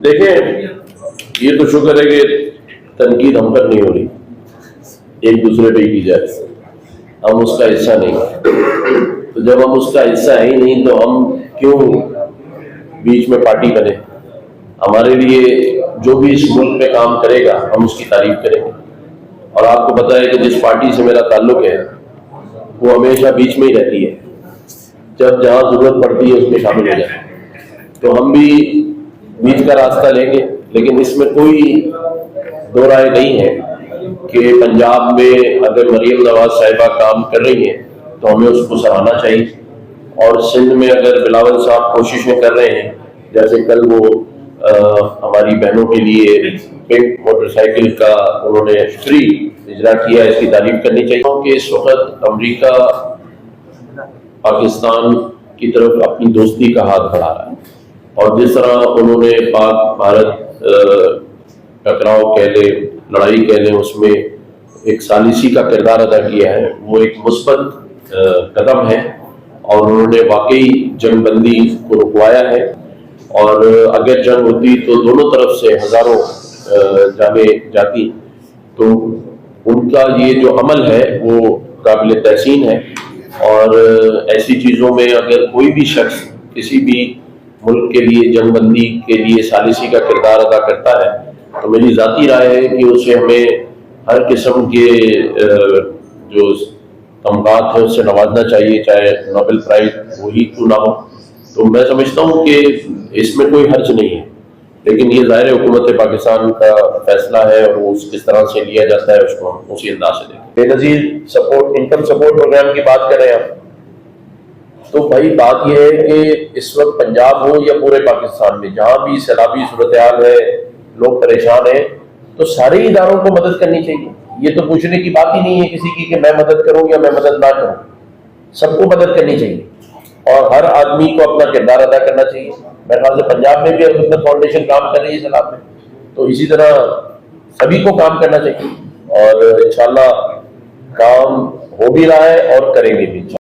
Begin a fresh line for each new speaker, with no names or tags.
देखिए, ये तो शुक्र है कि तनकीद हम पर नहीं हो रही, एक दूसरे पे की जाए। हम उसका हिस्सा नहीं, तो जब हम उसका हिस्सा है ही नहीं तो हम क्यों बीच में पार्टी बने। हमारे लिए जो भी इस मुल्क में काम करेगा हम उसकी तारीफ करेंगे। और आपको पता है कि जिस पार्टी से मेरा ताल्लुक है वो हमेशा बीच में ही रहती है, जब जहां जरूरत पड़ती है उसमें शामिल हो जाए। तो हम भी बीच का रास्ता लेंगे, लेकिन इसमें कोई दो राय नहीं है कि पंजाब में अगर मरीम नवाज साहिबा काम कर रही हैं तो हमें उसको सराहना चाहिए। और सिंध में अगर बिलावल साहब कोशिशें कर रहे हैं, जैसे कल वो हमारी बहनों के लिए पिंक मोटरसाइकिल का उन्होंने फ्री इजरा किया, इसकी तारीफ करनी चाहिए। कि इस वक्त अमेरिका पाकिस्तान की तरफ अपनी दोस्ती का हाथ बढ़ा रहा है, और जिस तरह उन्होंने पाक भारत टकराव कह ले, लड़ाई कह लें, उसमें एक सालिसी का किरदार अदा किया है, वो एक मुस्बत कदम है। और उन्होंने वाकई जंगबंदी को रुकवाया है। और अगर जंग होती तो दोनों तरफ से हजारों जाने जाती। तो उनका ये जो अमल है वो काबिल तहसीन है। और ऐसी चीज़ों में अगर कोई भी शख्स किसी भी मुल्क के लिए जंगबंदी के लिए सालिसी का किरदार अदा करता है तो मेरी ज़ाती राय है कि उसे हमें हर किस्म के जो तमगात है उससे नवाजना चाहिए, चाहे नोबेल प्राइज वही क्यों ना हो। तो मैं समझता हूँ कि इसमें कोई हर्ज नहीं है, लेकिन ये ज़ाहिर हुकूमत पाकिस्तान का फैसला है और वो किस तरह से लिया जाता है उसको हम उसी अंदाज से देखें। Benazir support, income support programme की बात करें आप, तो भाई बात यह है कि इस वक्त पंजाब हो या पूरे पाकिस्तान में जहां भी सैलाबी सूरत है, लोग परेशान हैं, तो सारे इदारों को मदद करनी चाहिए। ये तो पूछने की बात ही नहीं है किसी की कि मैं मदद करूं या मैं मदद ना करूं, सबको मदद करनी चाहिए और हर आदमी को अपना किरदार अदा करना चाहिए। मेरे ख्याल से पंजाब में भी हुकूमत फाउंडेशन काम कर रही है सैलाब में, तो इसी तरह सभी को काम करना चाहिए और इंशाल्लाह काम हो भी रहा है और करेंगे भी।